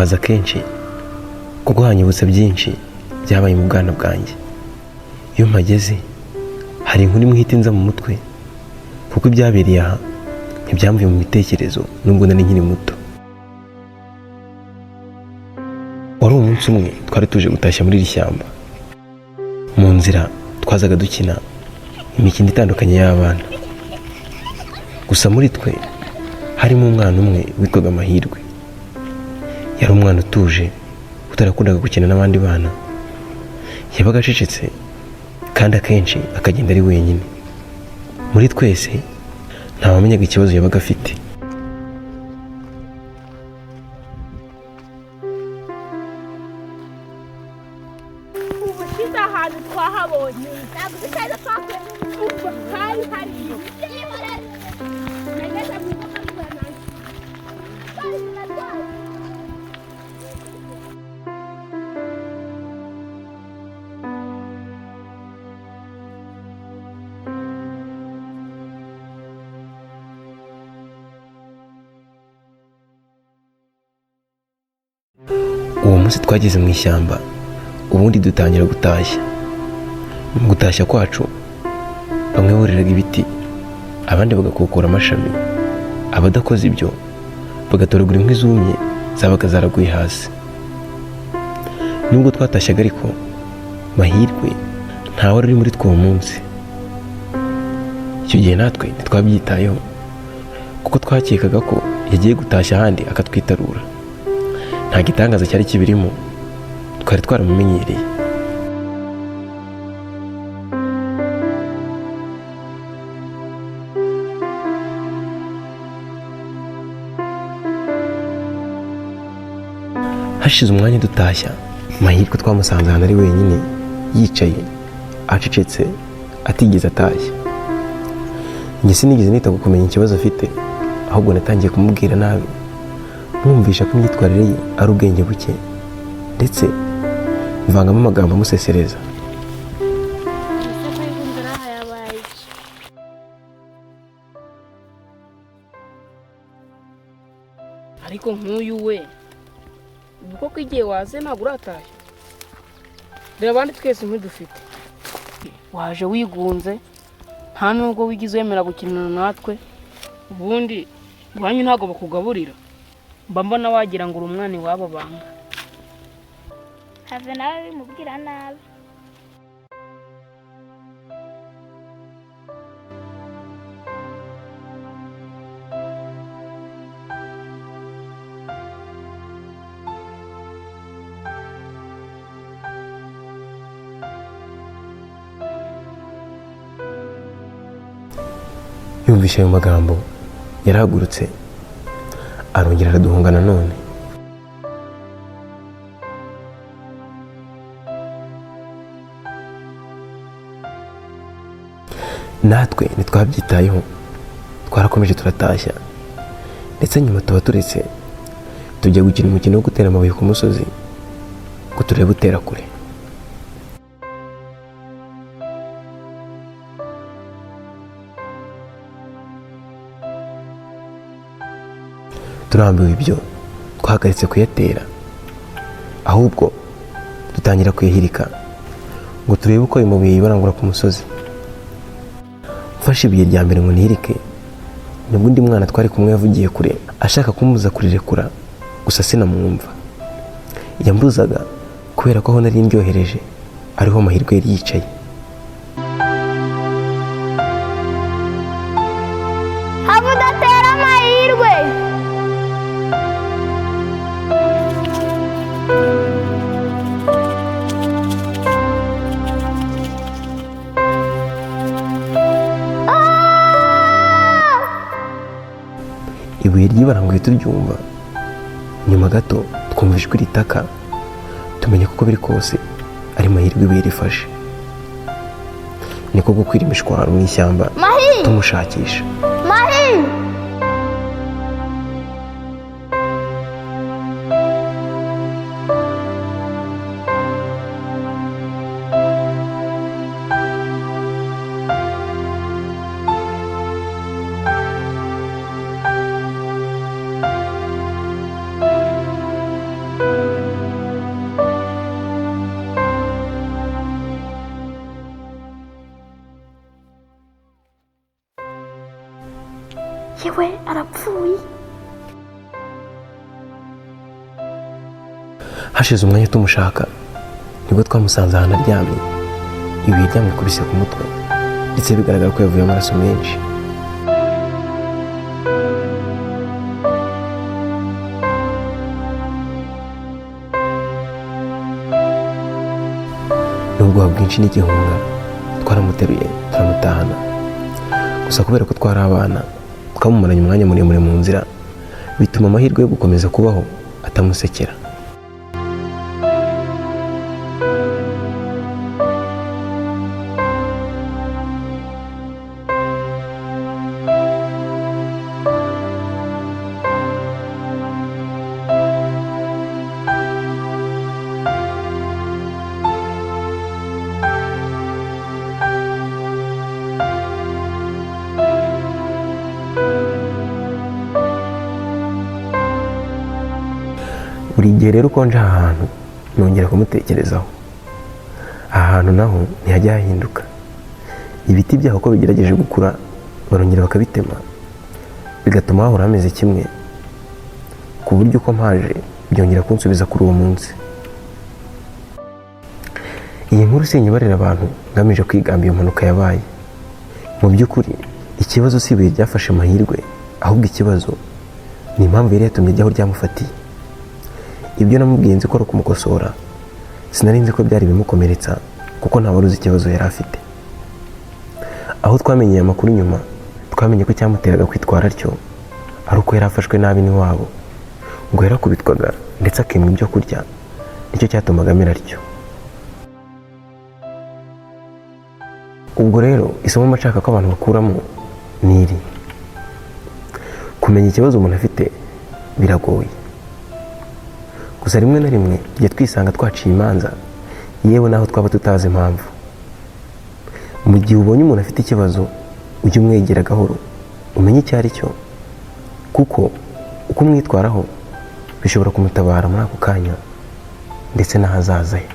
mpaza kenshi kuko hanyibutsa byinshi byabaye mu bwana bwanjye. Iyo mpageze hari inkuru imwe ihita inza mu mutwe kuko ibyabereye aha ntibyamvuye mu bitekerezo nubwo nari nkiri muto. Wari umunsi umwe twari tuje gutashya muri iri shyamba. Mu nzira twazaga dukina imikino itandukanye y'abana. Gusa muri twe harimo umwana umwe witwaga Mahirwe. Yari umwana utuje utarakundaga gukina n'abandi bana. Yabaga acecetse kandi akenshi akagenda ari wenyine. Muri twese ntawamenyaga ikibazo yabaga afite. Ubushize ahantu twahabonye ntabwo dushaka twakwe hari nageze mu modoka n'uburanani Uwo munsi twageze mu ishyamba, ubundi dutangira gutashya. Mu gutashya kwacu bamwe buriraga ibiti, abandi bagakokora amashami, abadakoze ibyo bagatoragura inkwi zumye zabaga zaraguye hasi. Nubwo twatashyaga ariko Mahirwe ntawe wari muri twe uwo munsi. Icyo gihe natwe ntitwabyitayeho kuko twakekaga ko yagiye gutashya ahandi akatwitarura. Nta gitangaza cyari kibirimo, twari twaramumenyereye. Hashize umwanya dutashya, Mahirwe twamusanze ahantu ari wenyine, yicaye acecetse atigeze atashya. Njye sinigeze nita ku kumenya ikibazo afite, ahubwo natangiye kumubwira nabi, mwumvisha ko imyitwarire ye ari ubwenge buke, ndetse mvangamo amagambo amusesereza. Ariko nk'uyu we ubwo ko igihe waze ntabwo uratashye. Reba abandi twese inkwi dufite, waje wigunze nta nubwo wigize wemera gukinana natwe. Ubundi iwanyu ntabwo bakugaburira? Mba mbona wagira ngo uri umwana iwabo banga. have nawe bimubwira nabi. Yumvise ayo magambo yarahagurutse arongera araduhunga nanone. Natwe ntitwabyitayeho, twarakomeje turatashya, ndetse nyuma tuba turetse tujya gukina umukino wo gutera amabuye ku musozi ngo turebe utera kure. Turambiwe ibyo twahagaritse kuyatera, ahubwo dutangira kuyahirika ngo turebe uko ayo mabuye yibarangura ku musozi. Mfashe ibuye rya mbere ngo nihirike, nibwo undi mwana twari kumwe yavugiye kure ashaka kumbuza kurirekura, gusa sinamwumva. Yambuzaga kubera ko aho nari ndyohereje ariho Mahirwe yari yicaye. Haba udatera Mahirwe. Ibuye ryibaranguye turyumva, nyuma gato twumva ijwi ritaka, tumenya kuko biri kose ari Mahirwe ibuye rifashe. Niko gukwira imishwaro mu ishyamba tumushakisha. yapfuye. hashize umwanya tumushaka nibwo twamusanze ahantu aryamye, ibuye ryamwikubise ku mutwe ndetse bigaragara ko yavuye amaraso menshi. n'ubwoba bwinshi n'igihunga twaramuteruye turamutahana, gusa kubera ko twari abana twamumaranye umwanya muremure mu nzira, bituma amahirwe yo gukomeza kubaho atamusekera. Buri gihe rero uko nje aha hantu nongera kumutekerezaho. Aha hantu naho ntihajya hahinduka, ibiti byaho ko bigerageje gukura barongera bakabitema, bigatuma hahora hameze kimwe, ku buryo uko mpaje byongera kunsubiza kuri uwo munsi. Iyi nkuru sinyibarira abantu ngamije kwigamba iyo mpanuka yabaye. Mu by'ukuri ikibazo si ibuye ryafashe amahirwe, ahubwo ikibazo ni impamvu yari yatumye ajya aho ryamufatiye. Ibyo namubwiye nzi ko ari ukumukosora, sinari nzi ko byari bimukomeretsa kuko nta wari uzi ikibazo yari afite. Aho twamenyeye amakuru nyuma, twamenye ko cyamuteraga kwitwara atyo ari uko yari afashwe nabi n'iwabo, ngo yarakubitwaga ndetse akimwa ibyo kurya, nicyo cyatumaga amera atyo. Ubwo rero isomo nshaka ko abantu bakuramo ni iri: kumenya ikibazo umuntu afite biragoye, gusa rimwe na rimwe tujya twisanga twaciye imanza yewe naho twaba tutazi impamvu. Mu gihe ubonye umuntu afite ikibazo ujye umwegera gahoro umenye icyo ari cyo, kuko uko umwitwaraho bishobora kumutabara muri ako kanya ndetse n'ahazaza he.